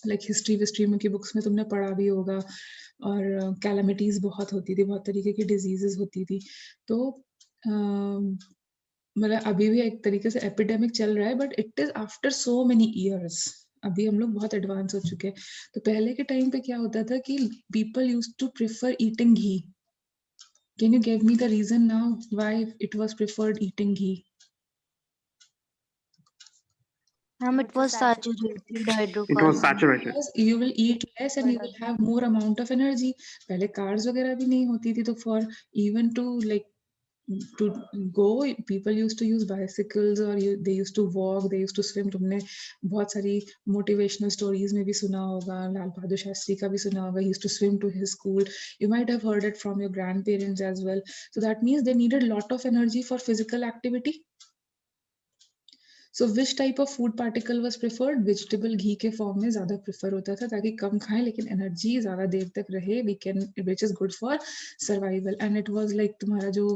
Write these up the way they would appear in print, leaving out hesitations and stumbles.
Like history विस्ट्री में की books में तुमने पढ़ा भी होगा, और कैलामिटीज बहुत होती थी, बहुत तरीके की डिजीजेस होती थी। तो मतलब अभी भी एक तरीके से एपिडेमिक चल रहा है, but it is after so many years. अभी हम लोग बहुत एडवांस हो चुके हैं। तो पहले के टाइम पे क्या होता था कि people used to prefer eating ghee. Can you give me the reason now why it was preferred eating ghee? It was saturated It was hydrocarbon. saturated. Because you will eat less and you will have more amount of energy. पहले cars वगैरह भी नहीं होती थी, तो for even to like to go, people used to use bicycles, or they used to walk, they used to swim. तुमने बहुत सारी motivational stories में भी सुना होगा, लाल बहादुर शास्त्री का भी सुना होगा, he used to swim to his school. You might have heard it from your grandparents as well. So that means they needed lot of energy for physical activity. So which type of food particle was preferred? Vegetable घी के form में ज्यादा prefer होता था, ताकि कम खाएं लेकिन energy ज्यादा देर तक रहे, we can, which is good for survival. And it was like तुम्हारा जो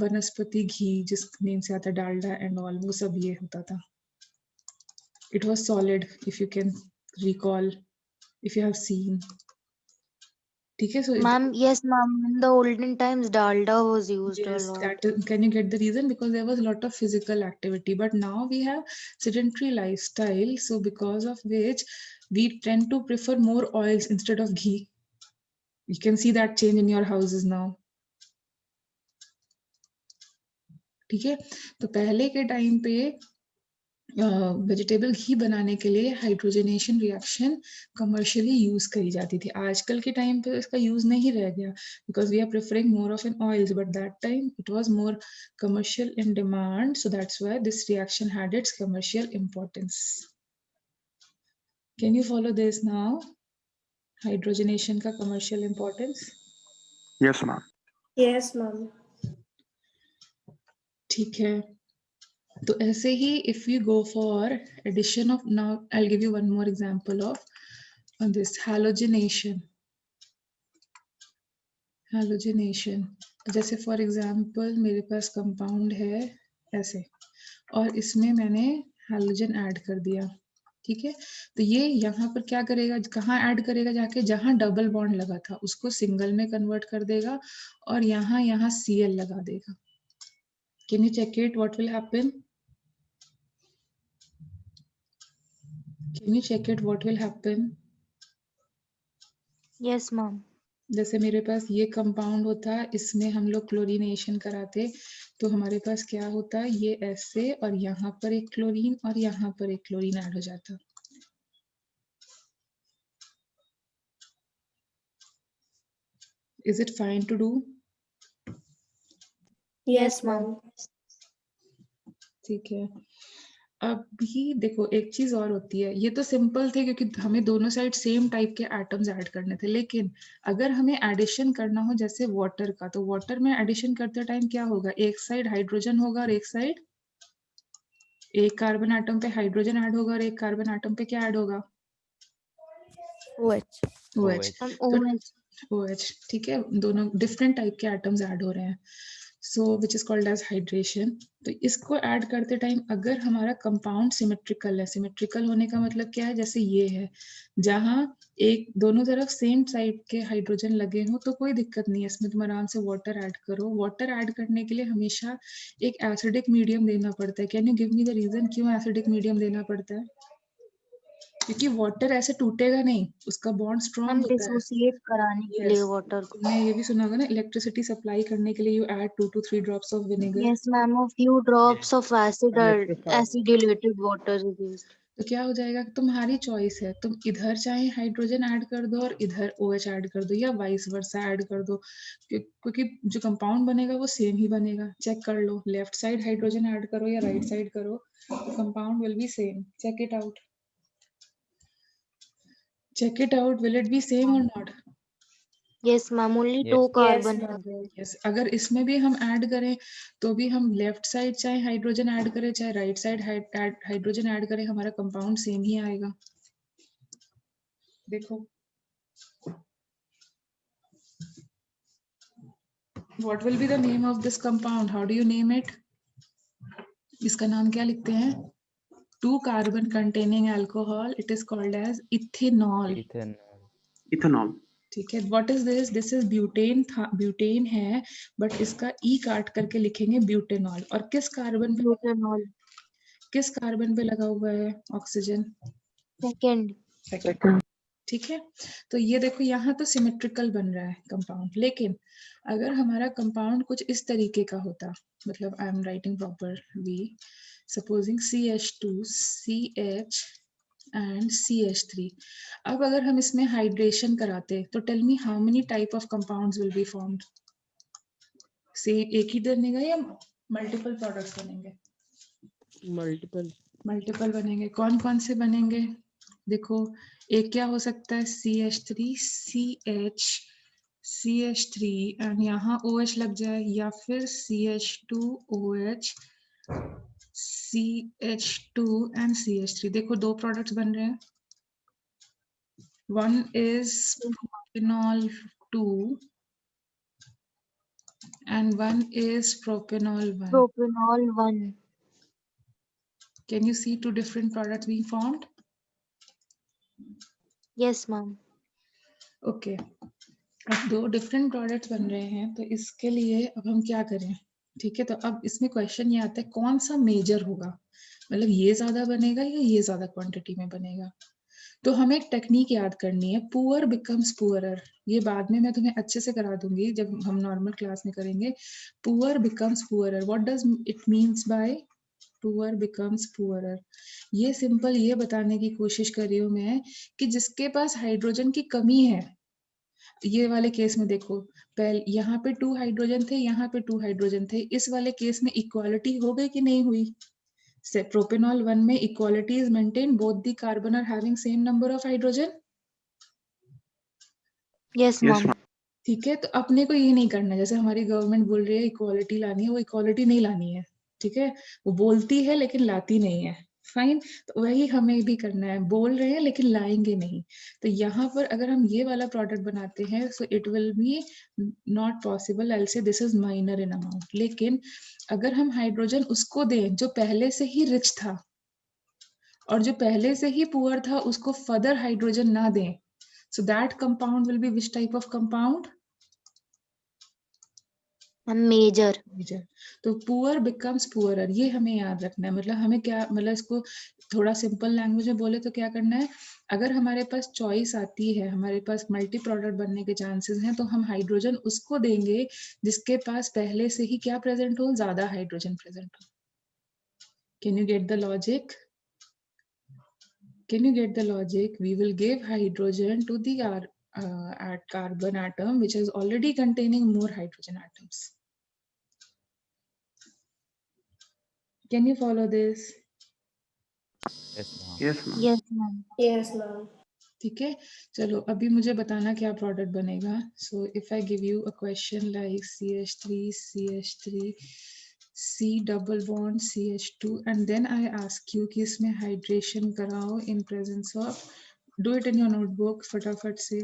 वनस्पति घी जिस नेम से आता है डालडा एंड ऑल, वो सब ये होता था. It was solid, if you can recall, if you have seen. ठीक है, so Ma'am, yes, ma'am. In the olden times, dalda was used a yes, lot. can you get the reason? Because there was a lot of physical activity, but now we have sedentary lifestyle, so because of which we tend to prefer more oils instead of ghee. You can see that change in your houses now. ठीक है, तो पहले के time पे vegetable घी बनाने के लिए hydrogenation reaction commercially use करी जाती थी. आजकल के टाइम पे इसका यूज नहीं रह गया, because we are preferring more of an oils, but that time it was more commercial in demand, so that's why this reaction had its commercial importance. Can you follow this now? Hydrogenation का commercial importance. Yes, ma'am. Yes, ma'am. ठीक है, तो ऐसे ही if you go for addition of, now I will give you one more example of this halogenation. Halogenation, तो जैसे for example मेरे पास compound है ऐसे, और इसमें मैंने हैलोजन ऐड कर दिया. ठीक है, तो ये यहाँ पर क्या करेगा, कहाँ ऐड करेगा, जाके जहाँ डबल बॉन्ड लगा था उसको सिंगल में कन्वर्ट कर देगा, और यहाँ यहाँ Cl लगा देगा. Can you check it, what will happen? Can you check it, what will happen? Yes, ma'am. जैसे मेरे पास ये कंपाउंड होता है, इसमें हम लोग क्लोरीनेशन कराते, तो हमारे पास क्या होता है, ये ऐसे, और यहाँ पर एक क्लोरीन और यहाँ पर एक क्लोरीन ऐड हो जाता. Is it fine to do? Yes, ma'am. ठीक है, अभी देखो एक चीज और होती है, ये तो सिंपल थे क्योंकि हमें दोनों साइड सेम टाइप के एटम्स ऐड करने थे, लेकिन अगर हमें एडिशन करना हो जैसे वाटर का, तो वाटर में एडिशन करते टाइम क्या होगा, एक साइड हाइड्रोजन होगा और एक साइड, एक कार्बन एटम पे हाइड्रोजन ऐड होगा और एक कार्बन एटम पे क्या ऐड होगा, OH. OH. OH. OH, ठीक है, दोनों डिफरेंट टाइप के एटम्स ऐड हो रहे हैं, so which is called as hydration. तो इसको ऐड करते टाइम अगर हमारा कंपाउंड सिमेट्रिकल है, सिमेट्रिकल होने का मतलब क्या है, जैसे ये है, जहां एक दोनों तरफ सेम साइड के हाइड्रोजन लगे हो तो कोई दिक्कत नहीं है, इसमें तुम आराम से वाटर ऐड करो. वाटर ऐड करने के लिए हमेशा एक एसिडिक मीडियम देना पड़ता है. Can you give me the reason क्यों एसिडिक मीडियम देना पड़ता है? क्योंकि वाटर ऐसे टूटेगा नहीं, उसका बॉन्ड स्ट्रॉन्ग हम होता है. डिसोसिएट कराने के लिए वाटर को. तुमने ये भी सुना होगा ना, इलेक्ट्रिसिटी सप्लाई करने के लिए you add 2 to 3 drops of vinegar. Yes, ma'am. A few drops of acid or acidilated water is used. तो क्या हो जाएगा, तुम्हारी चॉइस है, तुम इधर चाहे हाइड्रोजन ऐड कर दो और इधर OH ऐड कर दो, या वाइस वर्सा ऐड कर दो, क्योंकि जो कंपाउंड बनेगा वो सेम ही बनेगा. चेक कर लो, लेफ्ट साइड हाइड्रोजन ऐड करो या राइट साइड करो, compound will be same. Check it out, check it out, will it be same or not? Yes, ma'am. Only Yes. 2 Yes, carbon. ma'am. Yes, अगर इसमें भी हम add करें तो भी हम लेफ्ट साइड चाहे हाइड्रोजन ऐड करें चाहे राइट साइड हाइड्रोजन ऐड करें, हमारा कंपाउंड सेम ही आएगा. देखो, what will be the name of this compound? How do you name it? इसका नाम क्या लिखते हैं? 2 carbon containing alcohol, it is called as ethanol. Ethanol. ठीक है, what is this? This is butane था, ब्यूटेन है बट इसका ई काट करके लिखेंगे ब्यूटेनॉल। और किस कार्बन पे, Butanol. किस कार्बन पे लगा हुआ है ऑक्सीजन? Second. सेकंड। ठीक है, तो ये देखो यहाँ तो सिमेट्रिकल बन रहा है कंपाउंड, लेकिन अगर हमारा कंपाउंड कुछ इस तरीके का होता, मतलब I am writing proper we, supposing CH2 CH and CH3। अब अगर हम इसमें हाइड्रेशन कराते तो tell me how many type of compounds will be formed? से एक ही बनेगा या मल्टीपल प्रोडक्ट्स बनेंगे? मल्टीपल बनेंगे। कौन कौन से बनेंगे? देखो, एक क्या हो सकता है, CH3 CH3 एंड यहाँ OH लग जाए, या फिर CH2 OH CH2 and CH3। देखो 2 प्रोडक्ट्स बन रहे हैं, one is propanol 2 and one is propanol 1. Propanol 1. Can you see 2 different products being formed? Yes, ma'am. Okay. अब 2 डिफरेंट प्रोडक्ट्स बन रहे हैं, तो इसके लिए अब हम क्या करें? ठीक है, तो अब इसमें क्वेश्चन ये आता है कौन सा मेजर होगा, मतलब ये ज्यादा बनेगा या ये ज्यादा क्वांटिटी में बनेगा। तो हमें एक टेक्निक याद करनी है, पुअर बिकम्स पुअरर। ये बाद में मैं तुम्हें अच्छे से करा दूंगी जब हम नॉर्मल क्लास में करेंगे। Poor becomes poorer, what does it means by poor becomes poorer? ये सिंपल ये बताने की कोशिश कर रही हूँ मैं कि जिसके पास हाइड्रोजन की कमी है, ये वाले केस में देखो, पहले यहाँ पे 2 हाइड्रोजन थे, यहाँ पे 2 हाइड्रोजन थे, इस वाले केस में इक्वालिटी हो गई कि नहीं हुई? से प्रोपेनॉल 1 में equality is maintain, both the carbon are having same number of hydrogen. Yes, yes ma'am. ठीक है, तो अपने को ये नहीं करना, जैसे हमारी गवर्नमेंट बोल रही है इक्वालिटी लानी है, वो इक्वालिटी नहीं लानी है। ठीक है, वो बोलती है लेकिन लाती नहीं है। फाइन, तो वही हमें भी करना है, बोल रहे हैं लेकिन लाएंगे नहीं। तो यहाँ पर अगर हम ये वाला प्रोडक्ट बनाते हैं, so it will be not possible, I say this is minor in amount. लेकिन अगर हम हाइड्रोजन उसको दें जो पहले से ही रिच था, और जो पहले से ही पुअर था उसको फर्दर हाइड्रोजन ना दें, so that compound will be which type of compound? A major. Major. तो पुअर बिकम्स पुअरर, ये हमें याद रखना है। मतलब हमें क्या, मतलब इसको थोड़ा सिंपल लैंग्वेज में बोले तो क्या करना है, अगर हमारे पास चॉइस आती है, हमारे पास मल्टी प्रोडक्ट बनने के चांसेस हैं, तो हम हाइड्रोजन उसको देंगे जिसके पास पहले से ही क्या प्रेजेंट हो, ज्यादा हाइड्रोजन प्रेजेंट हो। Can you get the logic? Can you get the logic? We will give hydrogen to the carbon atom which is already containing more hydrogen atoms. Can you follow this? Yes ma'am. Yes, ma'am. Yes, ma'am. ठीक है, चलो अभी मुझे बताना क्या product बनेगा। So if I give you a question like CH3 C double bond CH2 and then I ask you कि इसमें हाइड्रेशन कराओ in presence of, do it in your notebook फटाफट से।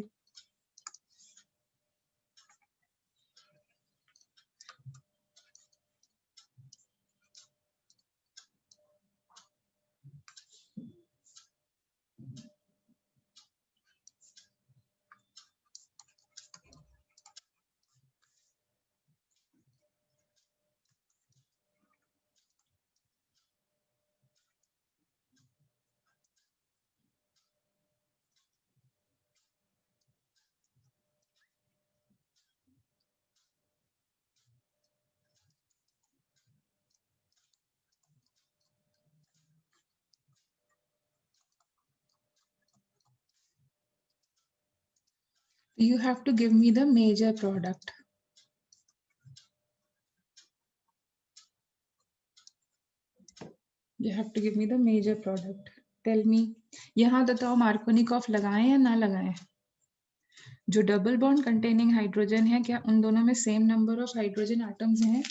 You have to give me the major product. You have to give me the major product. Tell me. यहाँ बताओ Markovnikov लगाएं या ना लगाएं? जो डबल बॉन्ड कंटेनिंग हाइड्रोजन है, क्या उन दोनों में same number of hydrogen atoms हैं?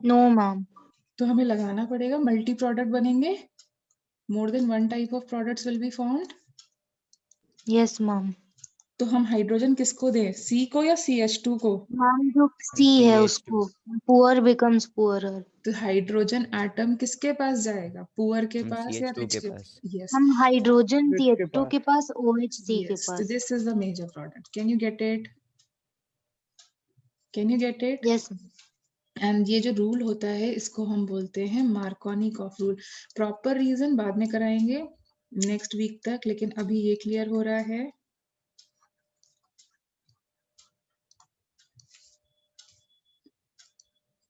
No, ma'am. तो हमें लगाना पड़ेगा, मल्टी प्रोडक्ट बनेंगे, more than one type of products will be formed. Yes, ma'am. तो हम हाइड्रोजन किसको दें, C को या CH2 को? मैम जो C है CH2 उसको पुअर बिकम्स पुअरर। तो हाइड्रोजन एटम किसके पास जाएगा, पुअर के हम पास या CH2 रिच के के? पास। यस हम हाइड्रोजन Rich के CH2 के पास OH C के yes, so pass. this is the major product. Can you get it? Can you get it? Yes and ये जो रूल होता है इसको हम बोलते हैं मार्कोनिकॉफ रूल। प्रॉपर रीजन बाद में कराएंगे नेक्स्ट वीक तक, लेकिन अभी ये क्लियर हो रहा है।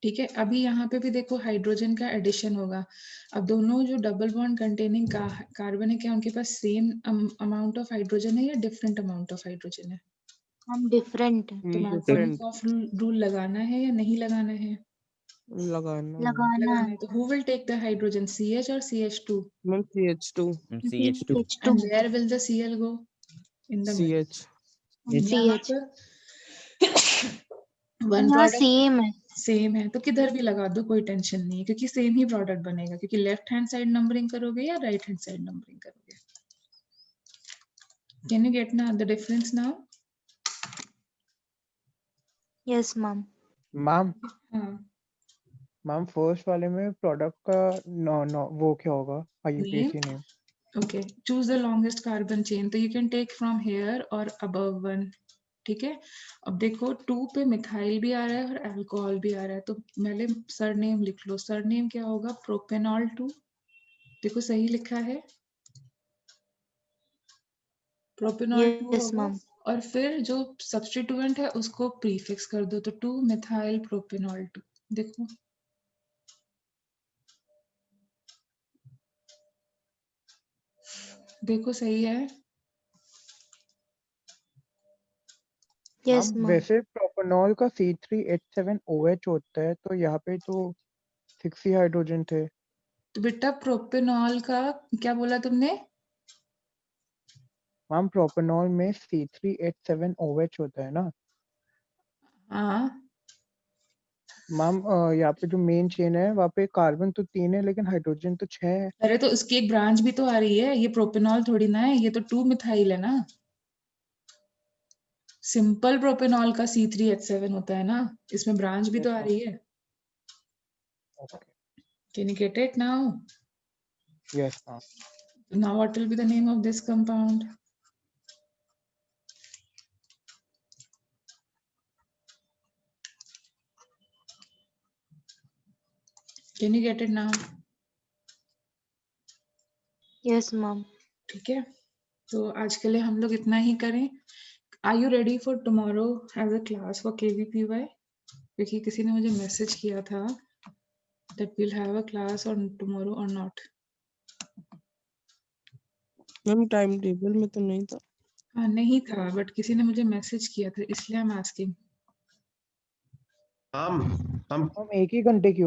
ठीक है, अभी यहाँ पे भी देखो हाइड्रोजन का एडिशन होगा। अब दोनों जो डबल बॉन्ड कंटेनिंग कार्बन है, क्या उनके पास सेम अमाउंट ऑफ हाइड्रोजन है या डिफरेंट अमाउंट ऑफ हाइड्रोजन है? हम डिफरेंट है। तो different मार्कोनिकॉफ रूल लगाना है या नहीं लगाना है? लगाना लगाना लगाना है। तो who will take the hydrogen, CH or CH2? Ma'am CH2 हम CH2 CH2 And where will the Cl go? In the middle. CH यहाँ CH पर वन यहाँ प्रोडक्ट सेम है। सेम है तो किधर भी लगा दो, कोई टेंशन नहीं है, क्योंकि सेम ही प्रोडक्ट बनेगा। क्योंकि लेफ्ट हैंड साइड नंबरिंग करोगे या राइट हैंड साइड नंबरिंग करोगे। कैन यू गेट ना the difference now? Yes ma'am. Ma'am हाँ, मैम फर्स्ट वाले में प्रोडक्ट का नो वो क्या होगा, IUPAC name? Okay, choose the longest carbon chain. तो you can take from here और अबव 1। ठीक है, अब देखो 2 पे मिथाइल भी आ रहा है और अल्कोहल भी आ रहा है, तो पहले सरनेम लिख लो। सरनेम क्या होगा, प्रोपेनॉल 2। देखो सही लिखा है, प्रोपेनॉल 2 यस होगा। मैम। और फिर जो सब्स्टिट्यूएंट है उसको प्रीफिक्स कर दो, तो 2 मिथाइल प्रोपेनॉल 2। देखो देखो सही है। Yes ma'am ma'am. वैसे प्रोपेनॉल का C3H7OH होता है, तो यहाँ पे तो 6 ही हाइड्रोजन थे। तो बेटा प्रोपेनॉल का क्या बोला तुमने? मैम प्रोपेनॉल में C3H7OH होता है ना हाँ, मैम। यहाँ पे जो मेन चेन है वहाँ पे कार्बन तो 3 है लेकिन हाइड्रोजन तो 6 है। अरे तो उसकी एक ब्रांच भी तो आ रही है, ये प्रोपेनॉल थोड़ी ना है, ये तो 2 मिथाइल है ना। सिंपल प्रोपेनॉल का C3H7 होता है ना, इसमें ब्रांच भी तो आ रही है। Can you get it now? Yes ma'am. Now what will be the name of this compound? Can you get it now? Yes ma'am. ठीक है, तो आज के लिए हम लोग इतना ही करें। Are you ready for tomorrow as a class for KVPY? क्योंकि किसी ने मुझे मैसेज किया था that we'll have a class on tomorrow or not. Ma'am time table में तो नहीं था। हाँ नहीं था, बट किसी ने मुझे मैसेज किया था, इसलिए I'm asking. हम एक ही घंटे की